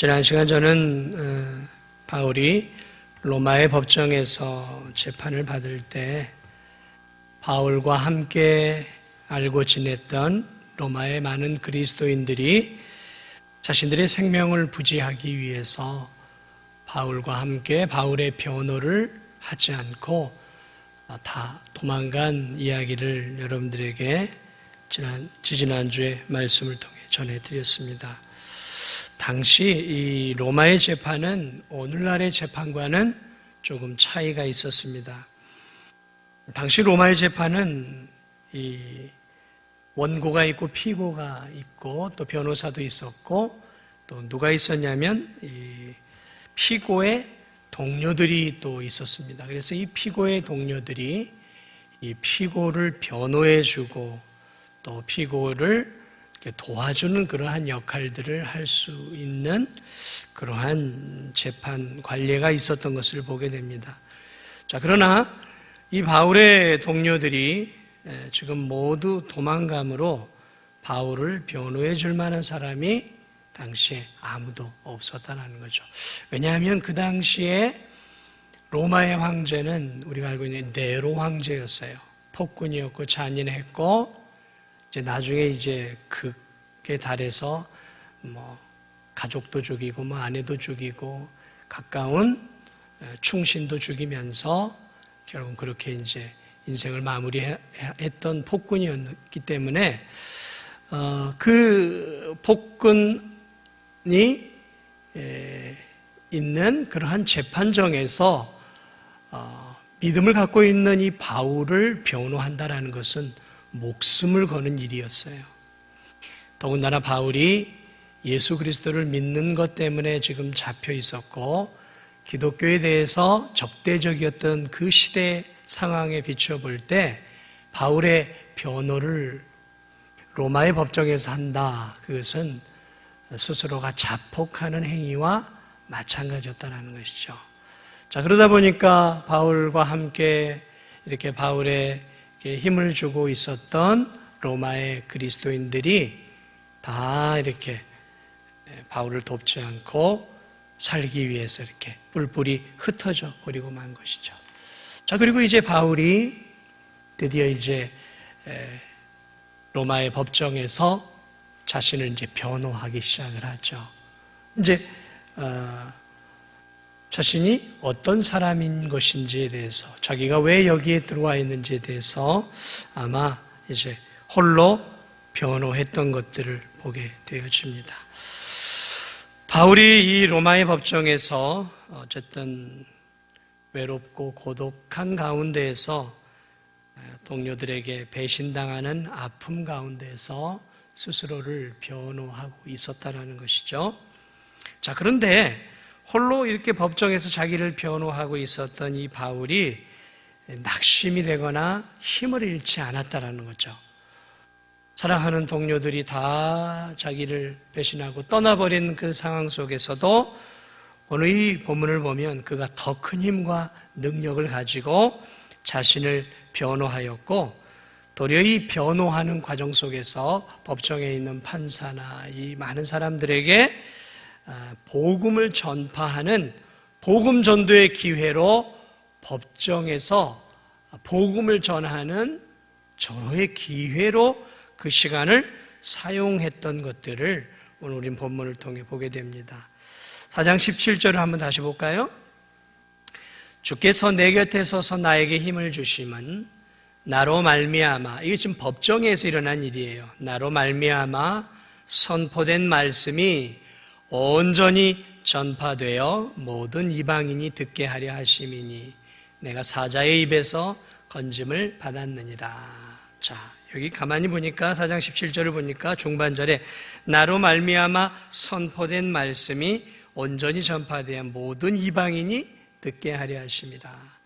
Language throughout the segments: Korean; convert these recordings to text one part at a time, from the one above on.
지난 시간 저는 바울이 로마의 법정에서 재판을 받을 때 바울과 함께 알고 지냈던 로마의 많은 그리스도인들이 자신들의 생명을 부지하기 위해서 바울과 함께 바울의 변호를 하지 않고 다 도망간 이야기를 여러분들에게 지지난주에 말씀을 통해 전해드렸습니다. 당시 이 로마의 재판은 오늘날의 재판과는 조금 차이가 있었습니다. 당시 로마의 재판은 이 원고가 있고 피고가 있고 또 변호사도 있었고 또 누가 있었냐면 이 피고의 동료들이 또 있었습니다. 그래서 이 피고의 동료들이 이 피고를 변호해주고 또 피고를 도와주는 그러한 역할들을 할 수 있는 그러한 재판 관례가 있었던 것을 보게 됩니다. 자, 그러나 이 바울의 동료들이 지금 모두 도망감으로 바울을 변호해 줄 만한 사람이 당시에 아무도 없었다는 거죠. 왜냐하면 그 당시에 로마의 황제는 우리가 알고 있는 네로 황제였어요. 폭군이었고 잔인했고 이제 나중에 이제 극에 달해서 가족도 죽이고 아내도 죽이고 가까운 충신도 죽이면서 결국 그렇게 이제 인생을 마무리했던 폭군이었기 때문에 그 폭군이 있는 그러한 재판정에서 믿음을 갖고 있는 이 바울을 변호한다라는 것은 목숨을 거는 일이었어요. 더군다나 바울이 예수 그리스도를 믿는 것 때문에 지금 잡혀 있었고 기독교에 대해서 적대적이었던 그 시대 상황에 비추어 볼 때 바울의 변호를 로마의 법정에서 한다. 그것은 스스로가 자폭하는 행위와 마찬가지였다는 것이죠. 자, 그러다 보니까 바울과 함께 이렇게 바울의 힘을 주고 있었던 로마의 그리스도인들이 다 이렇게 바울을 돕지 않고 살기 위해서 이렇게 뿔뿔이 흩어져 버리고 만 것이죠. 자, 그리고 이제 바울이 드디어 이제 로마의 법정에서 자신을 이제 변호하기 시작을 하죠. 이제 자신이 어떤 사람인 것인지에 대해서, 자기가 왜 여기에 들어와 있는지에 대해서 아마 이제 홀로 변호했던 것들을 보게 되어집니다. 바울이 이 로마의 법정에서 어쨌든 외롭고 고독한 가운데에서 동료들에게 배신당하는 아픔 가운데에서 스스로를 변호하고 있었다는 것이죠. 자, 그런데 홀로 이렇게 법정에서 자기를 변호하고 있었던 이 바울이 낙심이 되거나 힘을 잃지 않았다는 거죠. 사랑하는 동료들이 다 자기를 배신하고 떠나버린 그 상황 속에서도 오늘 이 본문을 보면 그가 더 큰 힘과 능력을 가지고 자신을 변호하였고 도리어 이 변호하는 과정 속에서 법정에 있는 판사나 이 많은 사람들에게 복음을 전파하는 복음 전도의 기회로 법정에서 복음을 전하는 절호의 기회로 그 시간을 사용했던 것들을 오늘 우린 본문을 통해 보게 됩니다. 4장 17절을 한번 다시 볼까요? 주께서 내 곁에 서서 나에게 힘을 주심은 나로 말미암아, 이게 지금 법정에서 일어난 일이에요. 나로 말미암아 선포된 말씀이 온전히 전파되어 모든 이방인이 듣게 하려 하심이니 내가 사자의 입에서 건짐을 받았느니라. 자, 여기 가만히 보니까 4장 17절을 보니까 중반절에 나로 말미암아 선포된 말씀이 온전히 전파되어 모든 이방인이 듣게 하려 하심이라.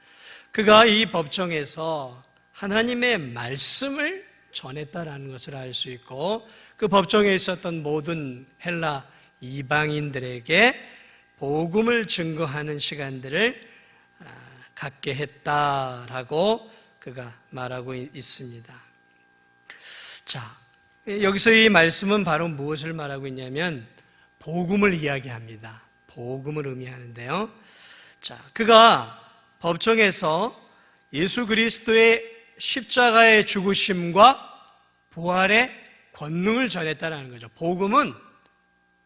그가 이 법정에서 하나님의 말씀을 전했다라는 것을 알 수 있고 그 법정에 있었던 모든 헬라 이방인들에게 복음을 증거하는 시간들을 갖게 했다라고 그가 말하고 있습니다. 자, 여기서 이 말씀은 바로 무엇을 말하고 있냐면 복음을 이야기합니다. 복음을 의미하는데요. 자, 그가 법정에서 예수 그리스도의 십자가의 죽으심과 부활의 권능을 전했다는 거죠. 복음은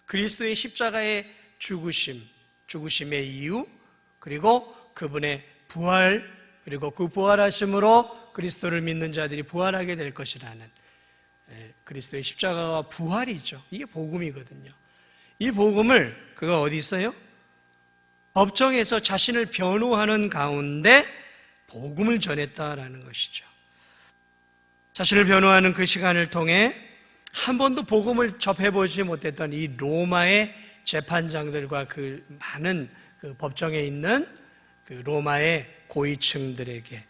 그리스도의 십자가의 죽으심의 이유, 그리고 그분의 부활, 그리고 그 부활하심으로 그리스도를 믿는 자들이 부활하게 될 것이라는 그리스도의 십자가와 부활이죠. 이게 복음이거든요. 이 복음을 그가 어디 있어요? 법정에서 자신을 변호하는 가운데 복음을 전했다라는 것이죠. 자신을 변호하는 그 시간을 통해 한 번도 복음을 접해보지 못했던 이 로마의 재판장들과 그 많은 그 법정에 있는 그 로마의 고위층들에게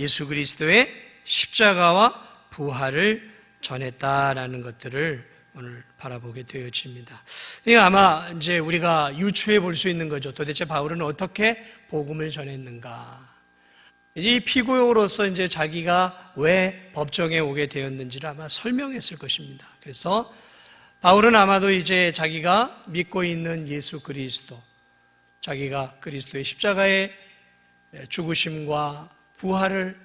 예수 그리스도의 십자가와 부활을 전했다라는 것들을 오늘 바라보게 되어집니다. 그러니까 아마 이제 우리가 유추해 볼 수 있는 거죠. 도대체 바울은 어떻게 복음을 전했는가? 이 피고로서 이제 자기가 왜 법정에 오게 되었는지를 아마 설명했을 것입니다. 그래서 바울은 아마도 이제 자기가 믿고 있는 예수 그리스도, 자기가 그리스도의 십자가의 죽으심과 부활을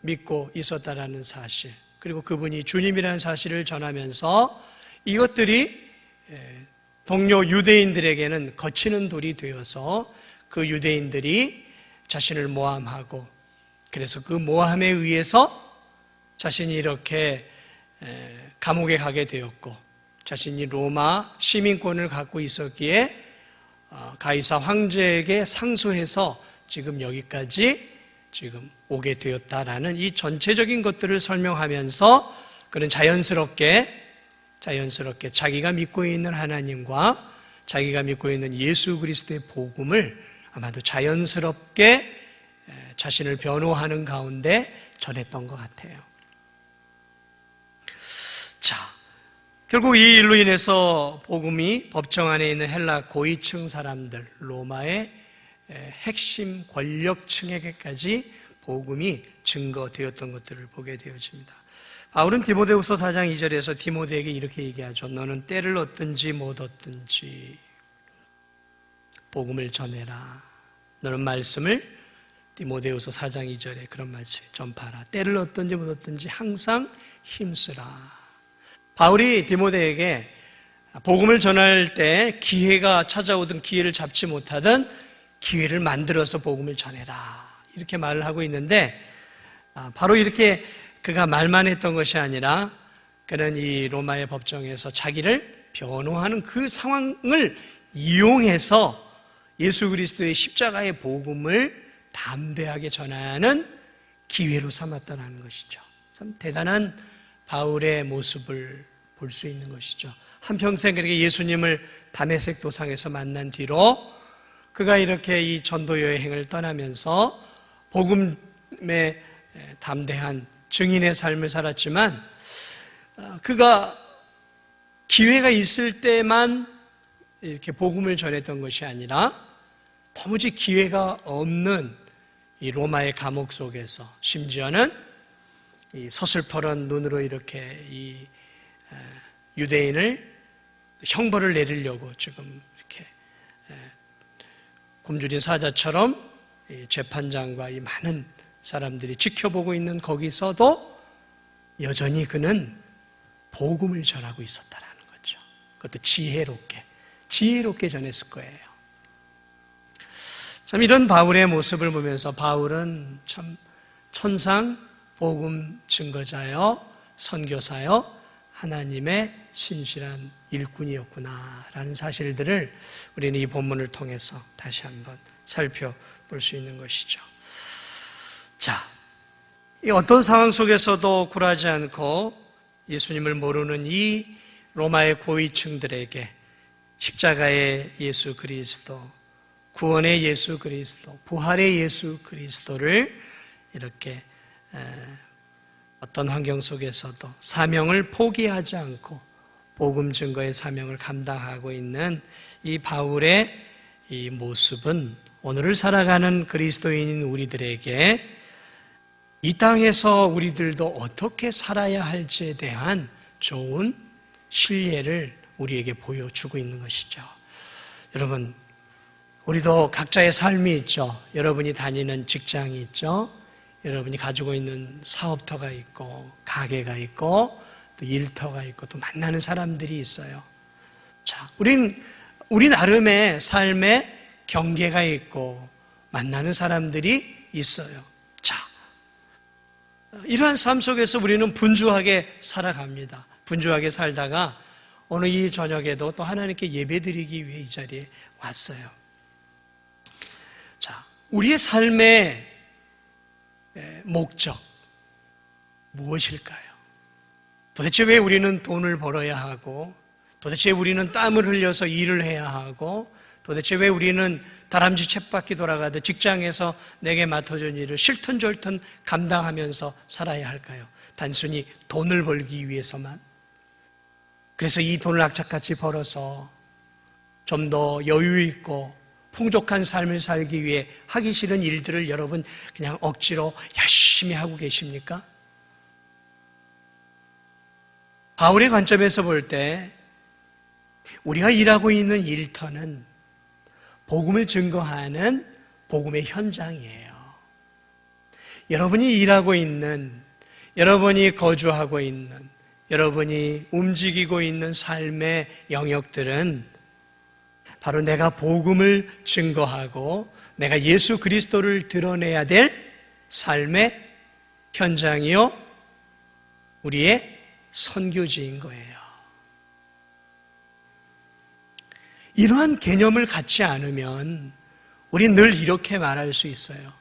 믿고 있었다라는 사실, 그리고 그분이 주님이라는 사실을 전하면서 이것들이 동료 유대인들에게는 거치는 돌이 되어서 그 유대인들이 자신을 모함하고, 그래서 그 모함에 의해서 자신이 이렇게 감옥에 가게 되었고, 자신이 로마 시민권을 갖고 있었기에 가이사 황제에게 상소해서 지금 여기까지 지금 오게 되었다라는 이 전체적인 것들을 설명하면서 그는 자연스럽게 자기가 믿고 있는 하나님과 자기가 믿고 있는 예수 그리스도의 복음을 아마도 자연스럽게 자신을 변호하는 가운데 전했던 것 같아요. 자, 결국 이 일로 인해서 복음이 법정 안에 있는 헬라 고위층 사람들, 로마의 핵심 권력층에게까지 복음이 증거되었던 것들을 보게 되어집니다. 바울은 디모데후서 4장 2절에서 디모데에게 이렇게 얘기하죠. 너는 때를 얻든지 못 얻든지 복음을 전해라. 너는 말씀을, 디모데후서 4장 2절에 그런 말씀 전파하라. 때를 얻든지 못 얻든지 항상 힘쓰라. 바울이 디모데에게 복음을 전할 때 기회가 찾아오든 기회를 잡지 못하든 기회를 만들어서 복음을 전해라, 이렇게 말을 하고 있는데, 바로 이렇게 그가 말만 했던 것이 아니라 그는 이 로마의 법정에서 자기를 변호하는 그 상황을 이용해서 예수 그리스도의 십자가의 복음을 담대하게 전하는 기회로 삼았다는 것이죠. 참 대단한 바울의 모습을 볼 수 있는 것이죠. 한평생 그렇게 예수님을 다메섹 도상에서 만난 뒤로 그가 이렇게 이 전도 여행을 떠나면서 복음의 담대한 증인의 삶을 살았지만, 그가 기회가 있을 때만 이렇게 복음을 전했던 것이 아니라 도무지 기회가 없는 이 로마의 감옥 속에서, 심지어는 이 서슬퍼런 눈으로 이렇게 이 유대인을 형벌을 내리려고 지금 이렇게 굶주린 사자처럼 재판장과 이 많은 사람들이 지켜보고 있는 거기서도 여전히 그는 복음을 전하고 있었다라는 거죠. 그것도 지혜롭게 전했을 거예요. 참 이런 바울의 모습을 보면서 바울은 참 천상 복음 증거자여 선교사여 하나님의 신실한 일꾼이었구나라는 사실들을 우리는 이 본문을 통해서 다시 한번 살펴볼 수 있는 것이죠. 자, 이 어떤 상황 속에서도 굴하지 않고 예수님을 모르는 이 로마의 고위층들에게 십자가의 예수 그리스도, 구원의 예수 그리스도, 부활의 예수 그리스도를 이렇게 어떤 환경 속에서도 사명을 포기하지 않고 복음 증거의 사명을 감당하고 있는 이 바울의 이 모습은 오늘을 살아가는 그리스도인인 우리들에게 이 땅에서 우리들도 어떻게 살아야 할지에 대한 좋은 신뢰를 우리에게 보여주고 있는 것이죠. 여러분, 우리도 각자의 삶이 있죠. 여러분이 다니는 직장이 있죠. 여러분이 가지고 있는 사업터가 있고, 가게가 있고, 또 일터가 있고, 또 만나는 사람들이 있어요. 자, 우리 나름의 삶의 경계가 있고, 만나는 사람들이 있어요. 자, 이러한 삶 속에서 우리는 분주하게 살아갑니다. 분주하게 살다가 오늘 이 저녁에도 또 하나님께 예배드리기 위해 이 자리에 왔어요. 자, 우리의 삶의 목적 무엇일까요? 도대체 왜 우리는 돈을 벌어야 하고, 도대체 우리는 땀을 흘려서 일을 해야 하고, 도대체 왜 우리는 다람쥐 쳇바퀴 돌아가듯 직장에서 내게 맡아준 일을 실턴졸턴 감당하면서 살아야 할까요? 단순히 돈을 벌기 위해서만? 그래서 이 돈을 악착같이 벌어서 좀 더 여유 있고 풍족한 삶을 살기 위해 하기 싫은 일들을 여러분 그냥 억지로 열심히 하고 계십니까? 바울의 관점에서 볼 때 우리가 일하고 있는 일터는 복음을 증거하는 복음의 현장이에요. 여러분이 일하고 있는, 여러분이 거주하고 있는, 여러분이 움직이고 있는 삶의 영역들은 바로 내가 복음을 증거하고 내가 예수 그리스도를 드러내야 될 삶의 현장이요, 우리의 선교지인 거예요. 이러한 개념을 갖지 않으면 우리 늘 이렇게 말할 수 있어요.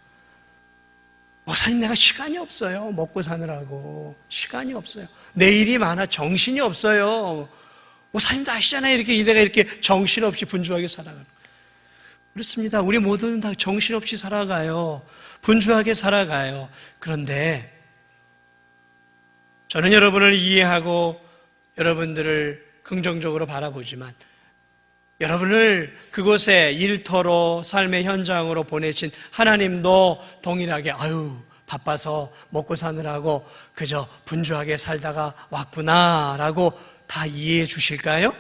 목사님, 내가 시간이 없어요. 먹고 사느라고 시간이 없어요. 내 일이 많아 정신이 없어요. 목사님도 아시잖아요. 이렇게 내가 이렇게 정신없이 분주하게 살아가는 거예요. 그렇습니다. 우리 모두는 다 정신없이 살아가요. 분주하게 살아가요. 그런데 저는 여러분을 이해하고 여러분들을 긍정적으로 바라보지만 여러분을 그곳에 일터로 삶의 현장으로 보내신 하나님도 동일하게 바빠서 먹고 사느라고 그저 분주하게 살다가 왔구나라고 다 이해해 주실까요?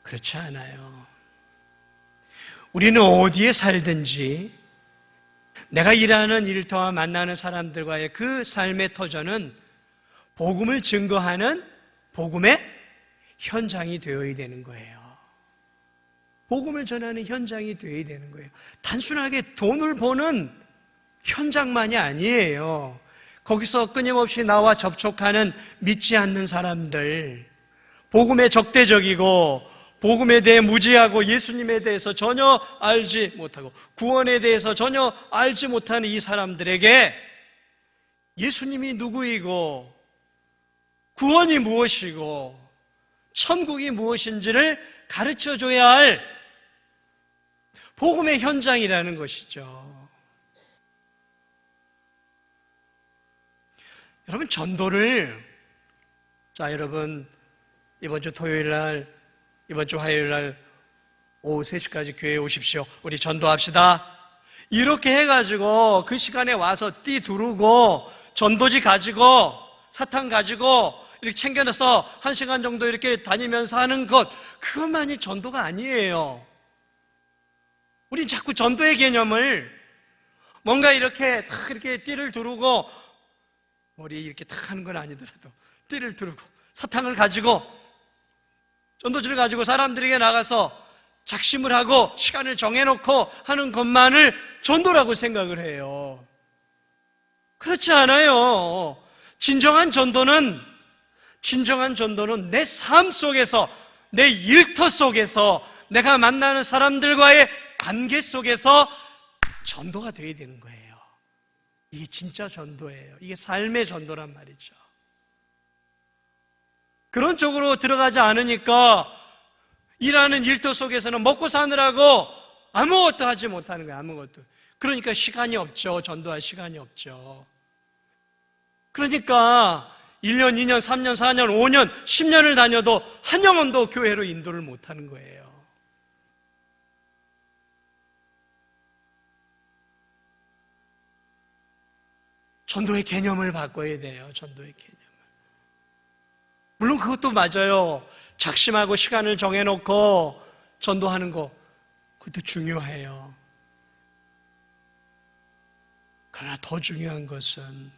그렇지 않아요. 우리는 어디에 살든지 내가 일하는 일터와 만나는 사람들과의 그 삶의 터전은 복음을 증거하는 복음의 현장이 되어야 되는 거예요. 복음을 전하는 현장이 되어야 되는 거예요. 단순하게 돈을 버는 현장만이 아니에요. 거기서 끊임없이 나와 접촉하는 믿지 않는 사람들, 복음에 적대적이고 복음에 대해 무지하고 예수님에 대해서 전혀 알지 못하고 구원에 대해서 전혀 알지 못하는 이 사람들에게 예수님이 누구이고 구원이 무엇이고 천국이 무엇인지를 가르쳐줘야 할 복음의 현장이라는 것이죠. 여러분, 전도를, 여러분, 이번 주 토요일 날, 이번 주 화요일 날 오후 3시까지 교회에 오십시오. 우리 전도합시다. 이렇게 해가지고 그 시간에 와서 띠 두르고 전도지 가지고 사탕 가지고 이렇게 챙겨내서 1시간 정도 이렇게 다니면서 하는 것, 그것만이 전도가 아니에요. 우린 자꾸 전도의 개념을 뭔가 이렇게 탁 이렇게 띠를 두르고 머리에 이렇게 탁 하는 건 아니더라도 띠를 두르고 사탕을 가지고 전도지를 가지고 사람들에게 나가서 작심을 하고 시간을 정해놓고 하는 것만을 전도라고 생각을 해요. 그렇지 않아요. 진정한 전도는 내 삶 속에서, 내 일터 속에서, 내가 만나는 사람들과의 관계 속에서 전도가 되어야 되는 거예요. 이게 진짜 전도예요. 이게 삶의 전도란 말이죠. 그런 쪽으로 들어가지 않으니까 일하는 일터 속에서는 먹고 사느라고 아무것도 하지 못하는 거예요. 아무것도. 그러니까 시간이 없죠. 전도할 시간이 없죠. 그러니까 1년, 2년, 3년, 4년, 5년, 10년을 다녀도 한 영혼도 교회로 인도를 못하는 거예요. 전도의 개념을 바꿔야 돼요. 전도의 개념을. 물론 그것도 맞아요. 작심하고 시간을 정해놓고 전도하는 거, 그것도 중요해요. 그러나 더 중요한 것은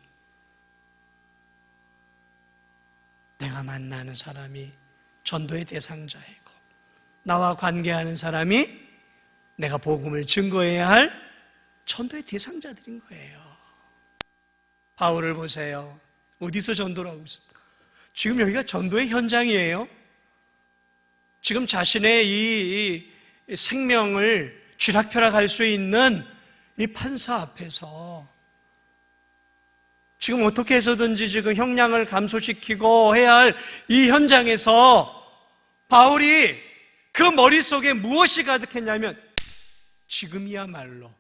내가 만나는 사람이 전도의 대상자이고 나와 관계하는 사람이 내가 복음을 증거해야 할 전도의 대상자들인 거예요. 바울을 보세요. 어디서 전도를 하고 있습니까? 지금 여기가 전도의 현장이에요. 지금 자신의 이 생명을 쥐락펴락할 수 있는 이 판사 앞에서 지금 어떻게 해서든지 지금 형량을 감소시키고 해야 할 이 현장에서 바울이 그 머릿속에 무엇이 가득했냐면 지금이야말로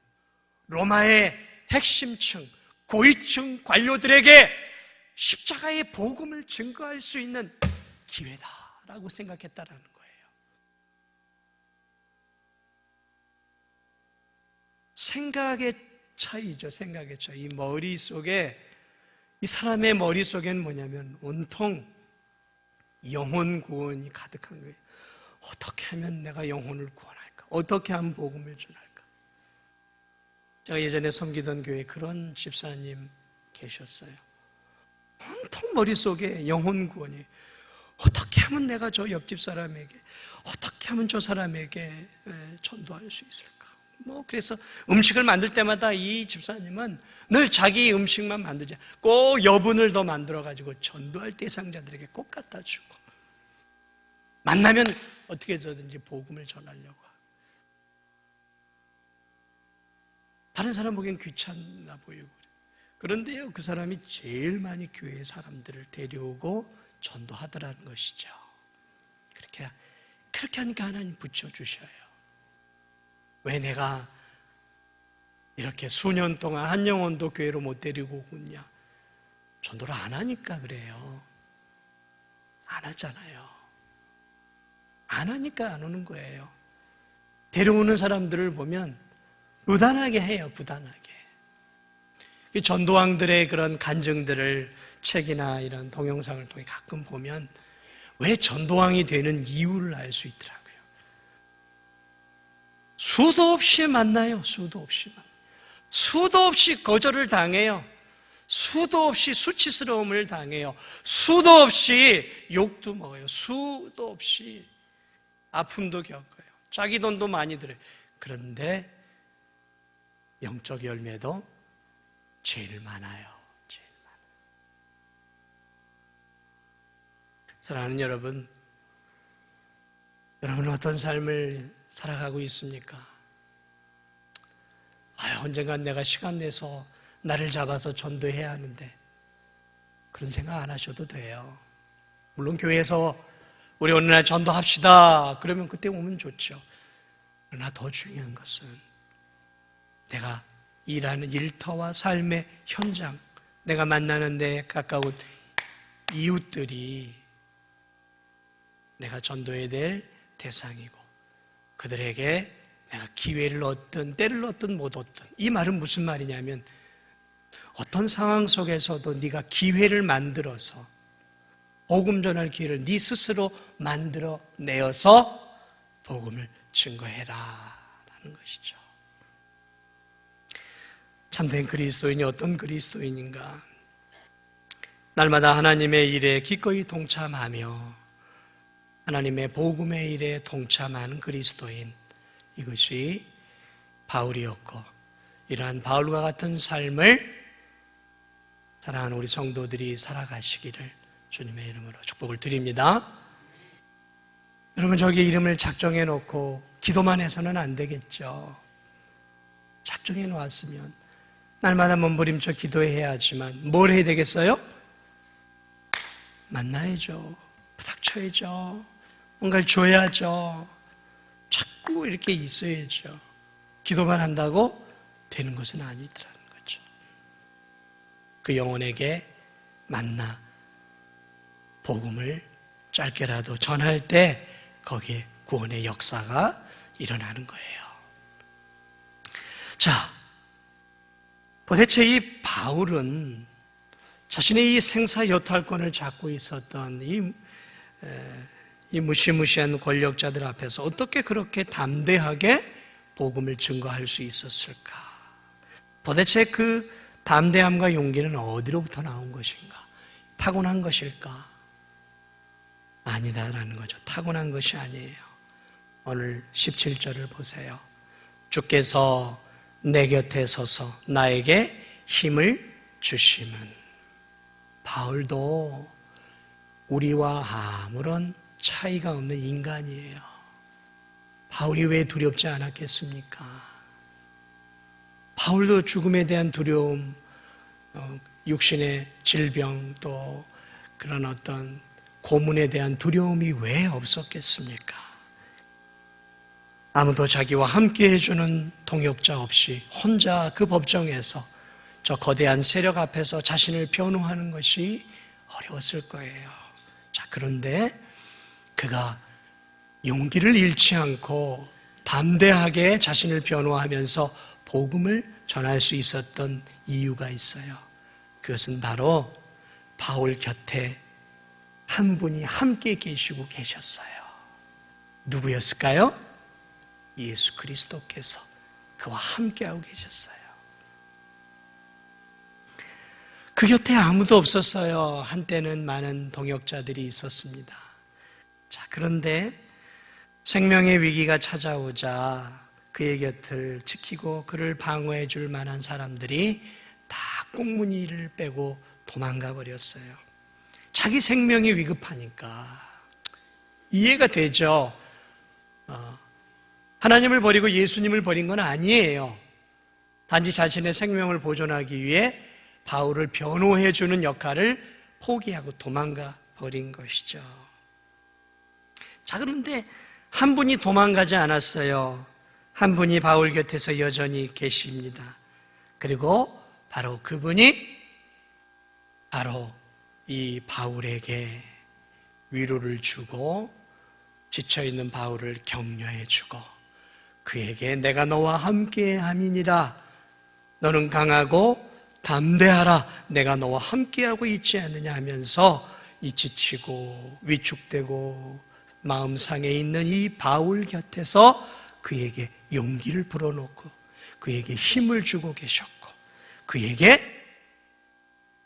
로마의 핵심층, 고위층 관료들에게 십자가의 복음을 증거할 수 있는 기회다라고 생각했다라는 거예요. 생각의 차이죠. 생각의 차이. 이 머릿속에, 이 사람의 머릿속에는 뭐냐면 온통 영혼 구원이 가득한 거예요. 어떻게 하면 내가 영혼을 구원할까? 어떻게 하면 복음을 전할까? 제가 예전에 섬기던 교회에 그런 집사님 계셨어요. 온통 머릿속에 영혼 구원이, 어떻게 하면 내가 저 옆집 사람에게, 어떻게 하면 저 사람에게 전도할 수 있을까? 그래서 음식을 만들 때마다 이 집사님은 늘 자기 음식만 만들지, 꼭 여분을 더 만들어가지고 전도할 대상자들에게 꼭 갖다 주고, 만나면 어떻게 해서든지 복음을 전하려고 하고. 다른 사람 보기엔 귀찮아 보이고 그런데요, 그 사람이 제일 많이 교회 사람들을 데려오고 전도하더라는 것이죠. 그렇게 하니까 하나님 붙여주셔요. 왜 내가 이렇게 수년 동안 한 영혼도 교회로 못 데리고 오냐? 전도를 안 하니까 그래요. 안 하잖아요. 안 하니까 안 오는 거예요. 데려오는 사람들을 보면 부단하게 해요. 부단하게. 전도왕들의 그런 간증들을 책이나 이런 동영상을 통해 가끔 보면 왜 전도왕이 되는 이유를 알 수 있더라고요. 수도 없이 만나요. 수도 없이 만나요. 수도 없이 거절을 당해요. 수도 없이 수치스러움을 당해요. 수도 없이 욕도 먹어요. 수도 없이 아픔도 겪어요. 자기 돈도 많이 들어요. 그런데 영적 열매도 제일 많아요. 제일 많아요. 사랑하는 여러분, 여러분은 어떤 삶을 살아가고 있습니까? 언젠간 내가 시간 내서 나를 잡아서 전도해야 하는데, 그런 생각 안 하셔도 돼요. 물론 교회에서 우리 어느 날 전도합시다 그러면 그때 오면 좋죠. 그러나 더 중요한 것은 내가 일하는 일터와 삶의 현장, 내가 만나는 데 가까운 이웃들이 내가 전도해야 될 대상이고, 그들에게 내가 기회를 얻든 때를 얻든 못 얻든, 이 말은 무슨 말이냐면 어떤 상황 속에서도 네가 기회를 만들어서 복음 전할 기회를 네 스스로 만들어 내어서 복음을 증거해라 라는 것이죠. 참된 그리스도인이 어떤 그리스도인인가? 날마다 하나님의 일에 기꺼이 동참하며 하나님의 복음의 일에 동참하는 그리스도인, 이것이 바울이었고, 이러한 바울과 같은 삶을 사랑하는 우리 성도들이 살아가시기를 주님의 이름으로 축복을 드립니다. 여러분, 저기 이름을 작정해 놓고 기도만 해서는 안 되겠죠. 작정해 놓았으면 날마다 몸부림쳐 기도해야 하지만 뭘 해야 되겠어요? 만나야죠. 부닥쳐야죠. 뭔가를 줘야죠. 자꾸 이렇게 있어야죠. 기도만 한다고 되는 것은 아니더라는 거죠. 그 영혼에게 만나 복음을 짧게라도 전할 때 거기에 구원의 역사가 일어나는 거예요. 자, 도대체 이 바울은 자신의 이 생사여탈권을 잡고 있었던 이 무시무시한 권력자들 앞에서 어떻게 그렇게 담대하게 복음을 증거할 수 있었을까? 도대체 그 담대함과 용기는 어디로부터 나온 것인가? 타고난 것일까? 아니다라는 거죠. 타고난 것이 아니에요. 오늘 17절을 보세요. 주께서 내 곁에 서서 나에게 힘을 주심은. 바울도 우리와 아무런 차이가 없는 인간이에요. 바울이 왜 두렵지 않았겠습니까? 바울도 죽음에 대한 두려움, 육신의 질병, 또 그런 어떤 고문에 대한 두려움이 왜 없었겠습니까? 아무도 자기와 함께 해주는 동역자 없이 혼자 그 법정에서 저 거대한 세력 앞에서 자신을 변호하는 것이 어려웠을 거예요. 자, 그런데 그가 용기를 잃지 않고 담대하게 자신을 변호하면서 복음을 전할 수 있었던 이유가 있어요. 그것은 바로 바울 곁에 한 분이 함께 계시고 계셨어요. 누구였을까요? 예수 그리스도께서 그와 함께하고 계셨어요. 그 곁에 아무도 없었어요. 한때는 많은 동역자들이 있었습니다. 자, 그런데 생명의 위기가 찾아오자 그의 곁을 지키고 그를 방어해 줄 만한 사람들이 다 꽁무니를 빼고 도망가 버렸어요. 자기 생명이 위급하니까. 이해가 되죠? 하나님을 버리고 예수님을 버린 건 아니에요. 단지 자신의 생명을 보존하기 위해 바울을 변호해 주는 역할을 포기하고 도망가 버린 것이죠. 자, 그런데 한 분이 도망가지 않았어요. 한 분이 바울 곁에서 여전히 계십니다. 그리고 바로 그분이 바로 이 바울에게 위로를 주고 지쳐있는 바울을 격려해 주고 그에게 내가 너와 함께 함이니라. 너는 강하고 담대하라. 내가 너와 함께하고 있지 않느냐 하면서 이 지치고 위축되고 마음상에 있는 이 바울 곁에서 그에게 용기를 불어넣고 그에게 힘을 주고 계셨고 그에게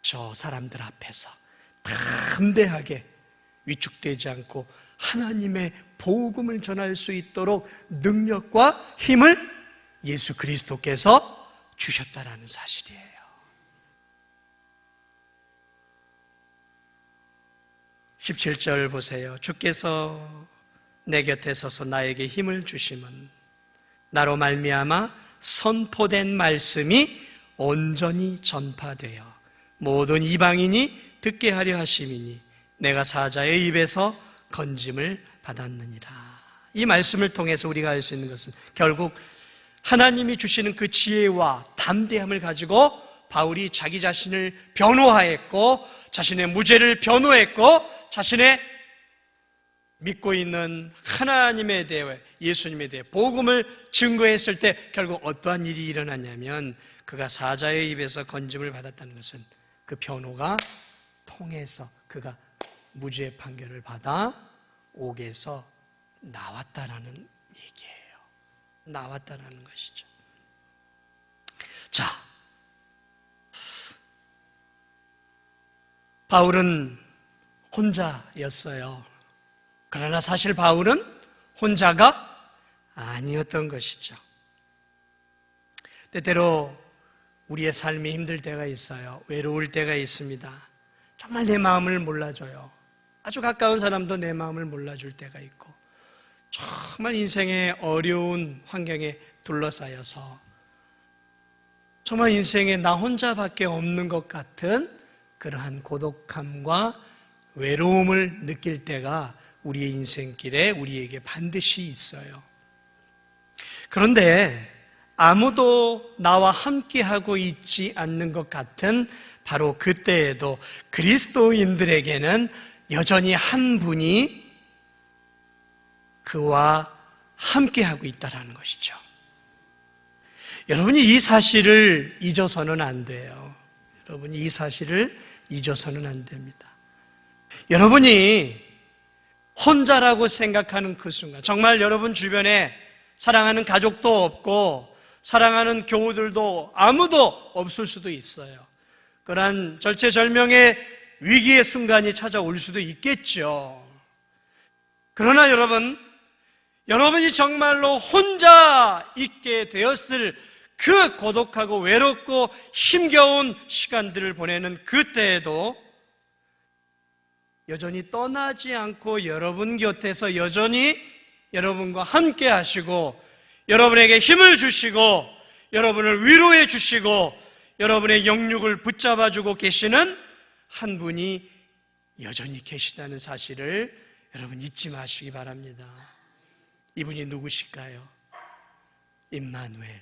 저 사람들 앞에서 담대하게 위축되지 않고 하나님의 복음을 전할 수 있도록 능력과 힘을 예수 그리스도께서 주셨다라는 사실이에요. 17절 보세요. 주께서 내 곁에 서서 나에게 힘을 주심은 나로 말미암아 선포된 말씀이 온전히 전파되어 모든 이방인이 듣게 하려 하심이니 내가 사자의 입에서 건짐을 받았느니라. 이 말씀을 통해서 우리가 알 수 있는 것은 결국 하나님이 주시는 그 지혜와 담대함을 가지고 바울이 자기 자신을 변호하였고 자신의 무죄를 변호했고 자신의 믿고 있는 하나님에 대해 예수님에 대해 복음을 증거했을 때 결국 어떠한 일이 일어났냐면 그가 사자의 입에서 건짐을 받았다는 것은 그 변호가 통해서 그가 무죄 판결을 받아 옥에서 나왔다라는 얘기예요. 나왔다라는 것이죠. 자, 바울은 혼자였어요. 그러나 사실 바울은 혼자가 아니었던 것이죠. 때때로 우리의 삶이 힘들 때가 있어요. 외로울 때가 있습니다. 정말 내 마음을 몰라줘요. 아주 가까운 사람도 내 마음을 몰라줄 때가 있고 정말 인생의 어려운 환경에 둘러싸여서 정말 인생에 나 혼자밖에 없는 것 같은 그러한 고독함과 외로움을 느낄 때가 우리의 인생길에 우리에게 반드시 있어요. 그런데 아무도 나와 함께하고 있지 않는 것 같은 바로 그때에도 그리스도인들에게는 여전히 한 분이 그와 함께하고 있다는 것이죠. 여러분이 이 사실을 잊어서는 안 돼요. 여러분이 이 사실을 잊어서는 안 됩니다. 여러분이 혼자라고 생각하는 그 순간, 정말 여러분 주변에 사랑하는 가족도 없고 사랑하는 교우들도 아무도 없을 수도 있어요. 그러한 절체절명의 위기의 순간이 찾아올 수도 있겠죠. 그러나 여러분이 정말로 혼자 있게 되었을 그 고독하고 외롭고 힘겨운 시간들을 보내는 그때에도 여전히 떠나지 않고 여러분 곁에서 여전히 여러분과 함께 하시고 여러분에게 힘을 주시고 여러분을 위로해 주시고 여러분의 영육을 붙잡아 주고 계시는 한 분이 여전히 계시다는 사실을 여러분 잊지 마시기 바랍니다. 이분이 누구실까요? 임마누엘,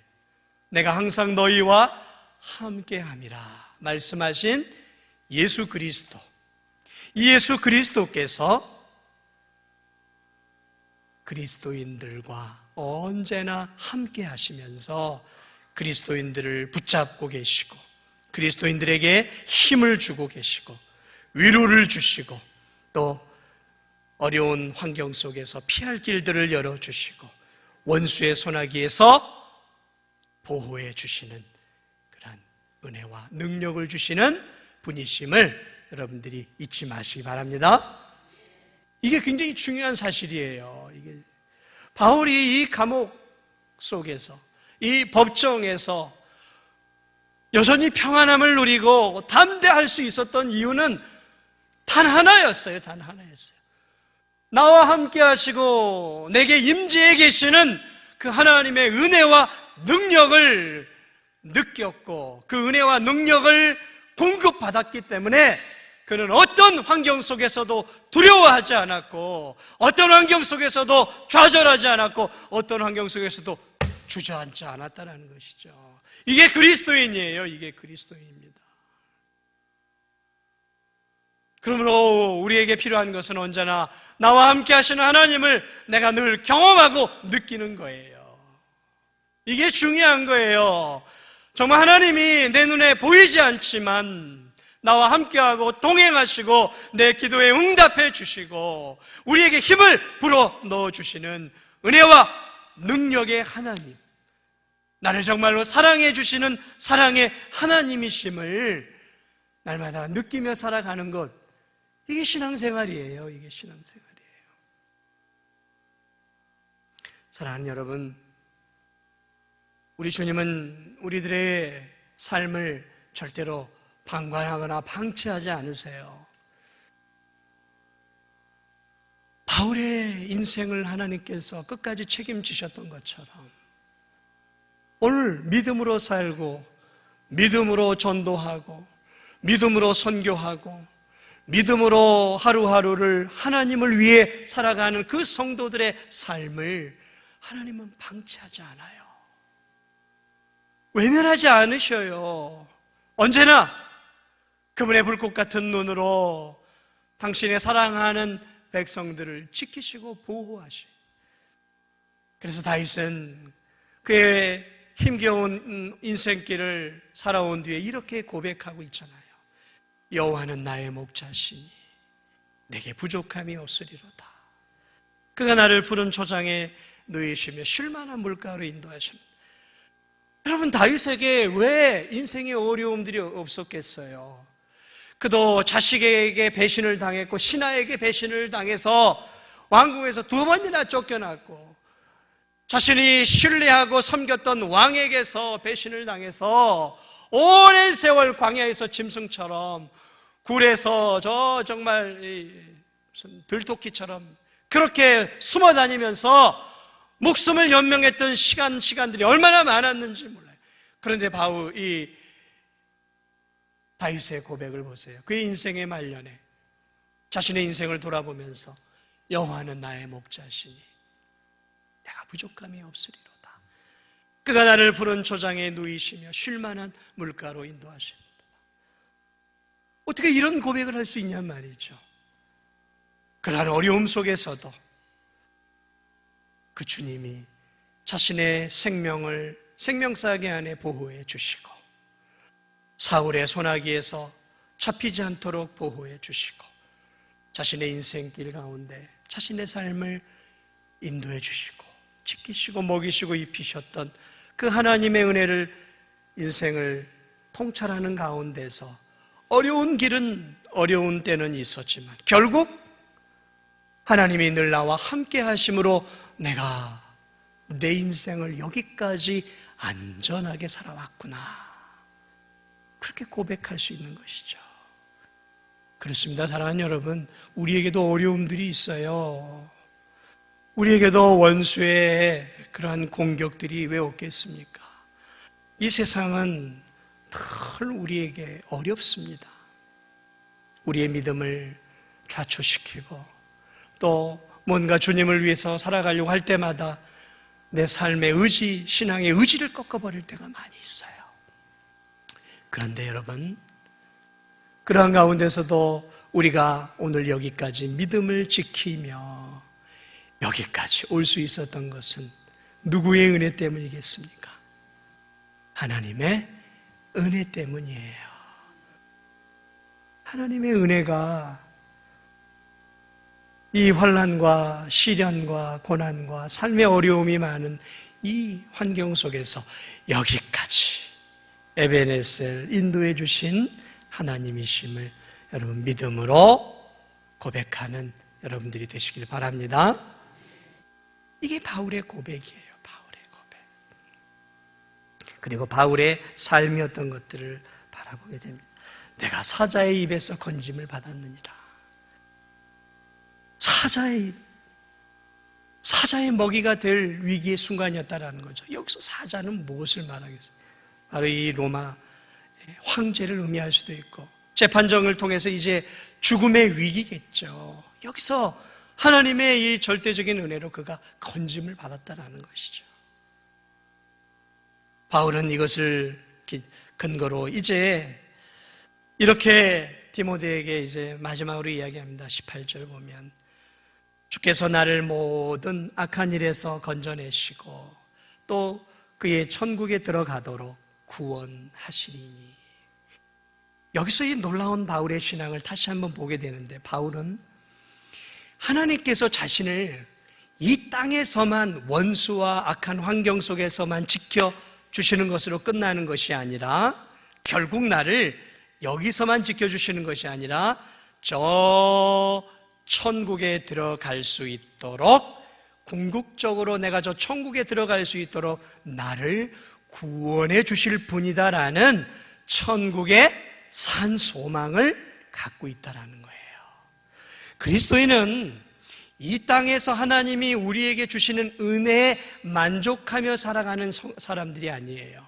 내가 항상 너희와 함께함이라 말씀하신 예수 그리스도. 이 예수 그리스도께서 그리스도인들과 언제나 함께 하시면서 그리스도인들을 붙잡고 계시고 그리스도인들에게 힘을 주고 계시고 위로를 주시고 또 어려운 환경 속에서 피할 길들을 열어주시고 원수의 소나기에서 보호해 주시는 그런 은혜와 능력을 주시는 분이심을 여러분들이 잊지 마시기 바랍니다. 이게 굉장히 중요한 사실이에요. 바울이 이 감옥 속에서 이 법정에서 여전히 평안함을 누리고 담대할 수 있었던 이유는 단 하나였어요. 단 하나였어요. 나와 함께 하시고 내게 임재해 계시는 그 하나님의 은혜와 능력을 느꼈고 그 은혜와 능력을 공급받았기 때문에 그는 어떤 환경 속에서도 두려워하지 않았고 어떤 환경 속에서도 좌절하지 않았고 어떤 환경 속에서도 주저앉지 않았다는 것이죠. 이게 그리스도인이에요. 이게 그리스도인입니다. 그러므로 우리에게 필요한 것은 언제나 나와 함께 하시는 하나님을 내가 늘 경험하고 느끼는 거예요. 이게 중요한 거예요. 정말 하나님이 내 눈에 보이지 않지만 나와 함께하고 동행하시고 내 기도에 응답해 주시고 우리에게 힘을 불어 넣어주시는 은혜와 능력의 하나님, 나를 정말로 사랑해 주시는 사랑의 하나님이심을 날마다 느끼며 살아가는 것, 이게 신앙생활이에요. 이게 신앙생활이에요. 사랑하는 여러분, 우리 주님은 우리들의 삶을 절대로 방관하거나 방치하지 않으세요. 바울의 인생을 하나님께서 끝까지 책임지셨던 것처럼 오늘 믿음으로 살고 믿음으로 전도하고 믿음으로 선교하고 믿음으로 하루하루를 하나님을 위해 살아가는 그 성도들의 삶을 하나님은 방치하지 않아요. 외면하지 않으셔요. 언제나 그분의 불꽃 같은 눈으로 당신의 사랑하는 백성들을 지키시고 보호하시. 그래서 다윗은 그의 힘겨운 인생길을 살아온 뒤에 이렇게 고백하고 있잖아요. 여호와는 나의 목자시니 내게 부족함이 없으리로다. 그가 나를 푸른 초장에 누이시며 쉴만한 물가로 인도하십니다. 여러분, 다윗에게 왜 인생의 어려움들이 없었겠어요? 그도 자식에게 배신을 당했고 신하에게 배신을 당해서 왕궁에서 2번이나 쫓겨났고 자신이 신뢰하고 섬겼던 왕에게서 배신을 당해서 오랜 세월 광야에서 짐승처럼 굴에서 정말 무슨 들토끼처럼 그렇게 숨어 다니면서 목숨을 연명했던 시간들이 얼마나 많았는지 몰라요. 그런데 이 다윗의 고백을 보세요. 그의 인생의 말년에 자신의 인생을 돌아보면서 여호와는 나의 목자시니 내가 부족함이 없으리로다. 그가 나를 푸른 초장에 누이시며 쉴만한 물가로 인도하십니다. 어떻게 이런 고백을 할 수 있냔 말이죠. 그러한 어려움 속에서도 그 주님이 자신의 생명사기 안에 보호해 주시고 사울의 소나기에서 잡히지 않도록 보호해 주시고 자신의 인생길 가운데 자신의 삶을 인도해 주시고 지키시고 먹이시고 입히셨던 그 하나님의 은혜를 인생을 통찰하는 가운데서 어려운 길은 어려운 때는 있었지만 결국 하나님이 늘 나와 함께 하심으로 내가 내 인생을 여기까지 안전하게 살아왔구나, 그렇게 고백할 수 있는 것이죠. 그렇습니다. 사랑하는 여러분, 우리에게도 어려움들이 있어요. 우리에게도 원수의 그러한 공격들이 왜 없겠습니까? 이 세상은 늘 우리에게 어렵습니다. 우리의 믿음을 좌초시키고 또 뭔가 주님을 위해서 살아가려고 할 때마다 내 삶의 의지, 신앙의 의지를 꺾어버릴 때가 많이 있어요. 그런데 여러분, 그러한 가운데서도 우리가 오늘 여기까지 믿음을 지키며 여기까지 올 수 있었던 것은 누구의 은혜 때문이겠습니까? 하나님의 은혜 때문이에요. 하나님의 은혜가 이 환난과 시련과 고난과 삶의 어려움이 많은 이 환경 속에서 여기까지 에베네셀 인도해 주신 하나님이심을 여러분 믿음으로 고백하는 여러분들이 되시길 바랍니다. 이게 바울의 고백이에요. 바울의 고백. 그리고 바울의 삶이었던 것들을 바라보게 됩니다. 내가 사자의 입에서 건짐을 받았느니라. 사자의 먹이가 될 위기의 순간이었다라는 거죠. 여기서 사자는 무엇을 말하겠어요? 바로 이 로마 황제를 의미할 수도 있고 재판정을 통해서 이제 죽음의 위기겠죠. 여기서 하나님의 이 절대적인 은혜로 그가 건짐을 받았다라는 것이죠. 바울은 이것을 근거로 이제 이렇게 디모데에게 이제 마지막으로 이야기합니다. 18절 보면 주께서 나를 모든 악한 일에서 건져내시고 또 그의 천국에 들어가도록 구원하시리니. 여기서 이 놀라운 바울의 신앙을 다시 한번 보게 되는데, 바울은 하나님께서 자신을 이 땅에서만 원수와 악한 환경 속에서만 지켜주시는 것으로 끝나는 것이 아니라 결국 나를 여기서만 지켜주시는 것이 아니라 저 천국에 들어갈 수 있도록, 궁극적으로 내가 저 천국에 들어갈 수 있도록 나를 구원해 주실 분이다라는 천국의 산 소망을 갖고 있다라는 거예요. 그리스도인은 이 땅에서 하나님이 우리에게 주시는 은혜에 만족하며 살아가는 사람들이 아니에요.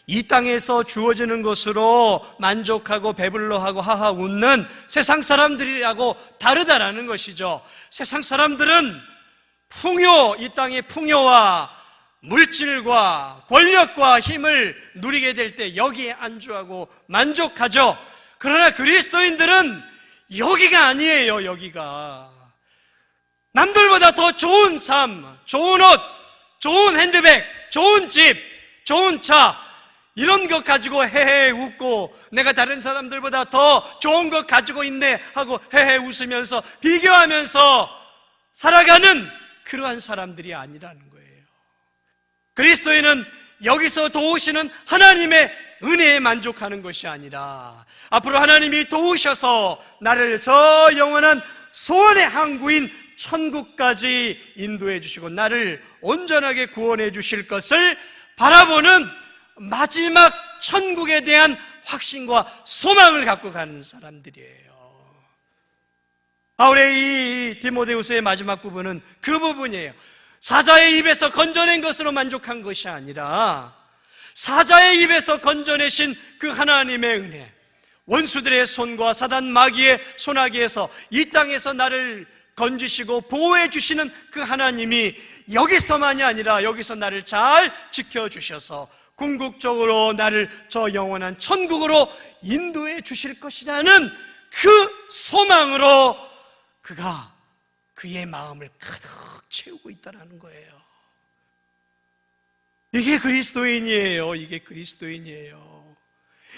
이 땅에서 주어지는 것으로 만족하고 배불러하고 하하 웃는 세상 사람들이라고 다르다라는 것이죠. 세상 사람들은 이 땅의 풍요와 물질과 권력과 힘을 누리게 될 때 여기에 안주하고 만족하죠. 그러나 그리스도인들은 여기가 아니에요. 여기가 남들보다 더 좋은 삶, 좋은 옷, 좋은 핸드백, 좋은 집, 좋은 차, 이런 것 가지고 헤헤 웃고 내가 다른 사람들보다 더 좋은 것 가지고 있네 하고 헤헤 웃으면서 비교하면서 살아가는 그러한 사람들이 아니라는 거예요. 그리스도인은 여기서 도우시는 하나님의 은혜에 만족하는 것이 아니라 앞으로 하나님이 도우셔서 나를 저 영원한 소원의 항구인 천국까지 인도해 주시고 나를 온전하게 구원해 주실 것을 바라보는 마지막 천국에 대한 확신과 소망을 갖고 가는 사람들이에요. 바울의 이 디모데후서의 마지막 부분은 그 부분이에요. 사자의 입에서 건져낸 것으로 만족한 것이 아니라 사자의 입에서 건져내신 그 하나님의 은혜, 원수들의 손과 사단 마귀의 손아귀에서 이 땅에서 나를 건지시고 보호해 주시는 그 하나님이 여기서만이 아니라 여기서 나를 잘 지켜주셔서 궁극적으로 나를 저 영원한 천국으로 인도해 주실 것이라는 그 소망으로 그가 그의 마음을 가득 채우고 있다는 거예요. 이게 그리스도인이에요. 이게 그리스도인이에요.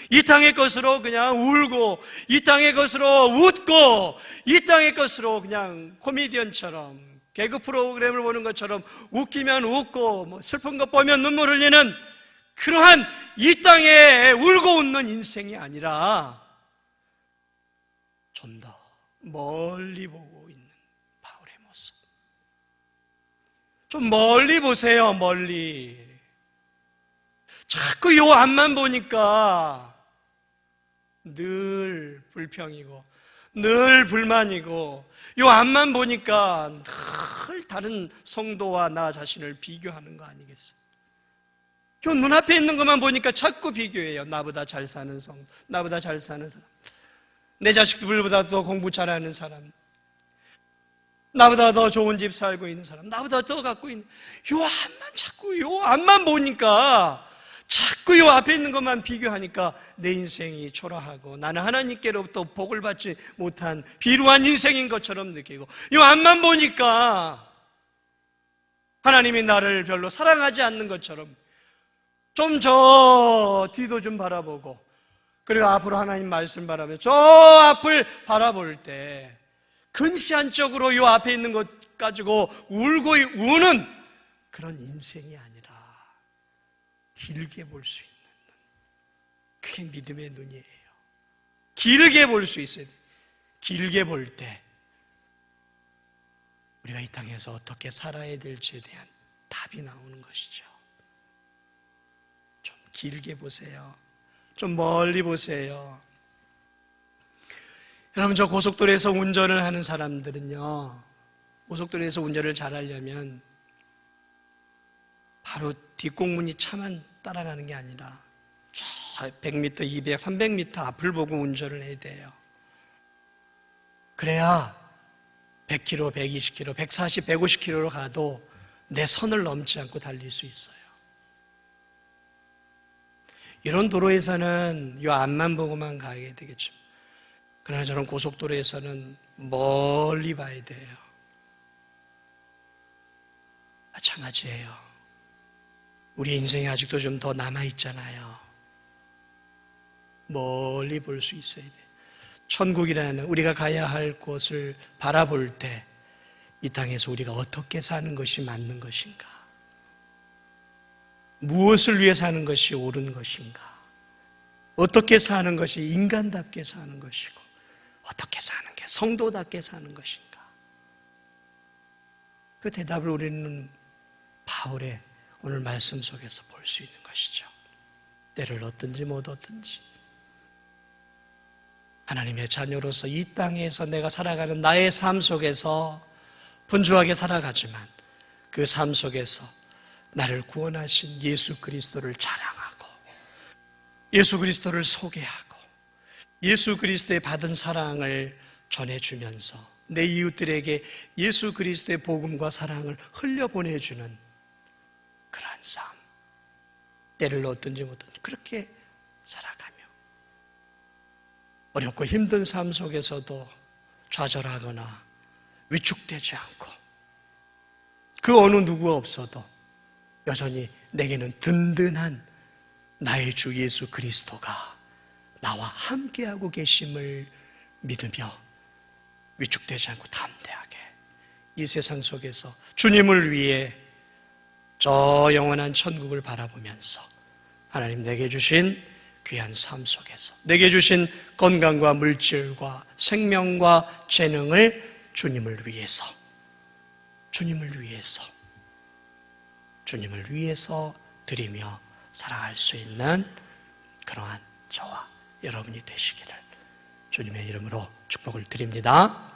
이 땅의 것으로 그냥 울고, 이 땅의 것으로 웃고, 이 땅의 것으로 그냥 코미디언처럼 개그 프로그램을 보는 것처럼 웃기면 웃고 뭐 슬픈 것 보면 눈물 흘리는 그러한 이 땅에 울고 웃는 인생이 아니라 좀 더 멀리 보고 있는 바울의 모습. 좀 멀리 보세요. 멀리. 자꾸 요 앞만 보니까 늘 불평이고 늘 불만이고, 요 앞만 보니까 늘 다른 성도와 나 자신을 비교하는 거 아니겠어요? 요 눈앞에 있는 것만 보니까 자꾸 비교해요. 나보다 잘 사는 성도, 나보다 잘 사는 사람, 내 자식들보다 더 공부 잘하는 사람, 나보다 더 좋은 집 살고 있는 사람, 나보다 더 갖고 있는, 요 앞만 자꾸 요 앞만 보니까 자꾸 요 앞에 있는 것만 비교하니까 내 인생이 초라하고 나는 하나님께로부터 복을 받지 못한 비루한 인생인 것처럼 느끼고, 요 앞만 보니까 하나님이 나를 별로 사랑하지 않는 것처럼, 좀 저 뒤도 좀 바라보고, 그리고 앞으로 하나님 말씀 바라보며 저 앞을 바라볼 때 근시안적으로 요 앞에 있는 것 가지고 울고 우는 그런 인생이 아니라 길게 볼 수 있는 눈, 그게 믿음의 눈이에요. 길게 볼 수 있어요. 길게 볼 때 우리가 이 땅에서 어떻게 살아야 될지에 대한 답이 나오는 것이죠. 좀 길게 보세요. 좀 멀리 보세요. 여러분, 저 고속도로에서 운전을 하는 사람들은요, 고속도로에서 운전을 잘하려면 바로 뒷공문이 차만 따라가는 게 아니라 저 100m, 200, 300m 앞을 보고 운전을 해야 돼요. 그래야 100km, 120km, 140, 150km로 가도 내 선을 넘지 않고 달릴 수 있어요. 이런 도로에서는 이 앞만 보고만 가야 되겠죠. 그러나 저런 고속도로에서는 멀리 봐야 돼요. 마찬가지예요. 우리 인생이 아직도 좀 더 남아있잖아요. 멀리 볼 수 있어야 돼요. 천국이라는 우리가 가야 할 곳을 바라볼 때 이 땅에서 우리가 어떻게 사는 것이 맞는 것인가? 무엇을 위해 사는 것이 옳은 것인가? 어떻게 사는 것이 인간답게 사는 것이고, 어떻게 사는 게 성도답게 사는 것인가? 그 대답을 우리는 바울의 오늘 말씀 속에서 볼 수 있는 것이죠. 때를 얻든지 못 얻든지 하나님의 자녀로서 이 땅에서 내가 살아가는 나의 삶 속에서 분주하게 살아가지만 그 삶 속에서 나를 구원하신 예수 그리스도를 자랑하고, 예수 그리스도를 소개하고, 예수 그리스도의 받은 사랑을 전해주면서 내 이웃들에게 예수 그리스도의 복음과 사랑을 흘려보내주는 그러한 삶, 때를 얻든지 못든지 그렇게 살아가며 어렵고 힘든 삶 속에서도 좌절하거나 위축되지 않고, 그 어느 누구 없어도 여전히 내게는 든든한 나의 주 예수 그리스도가 나와 함께하고 계심을 믿으며 위축되지 않고 담대하게 이 세상 속에서 주님을 위해 저 영원한 천국을 바라보면서 하나님 내게 주신 귀한 삶 속에서 내게 주신 건강과 물질과 생명과 재능을 주님을 위해서 드리며 살아갈 수 있는 그러한 저와 여러분이 되시기를 주님의 이름으로 축복을 드립니다.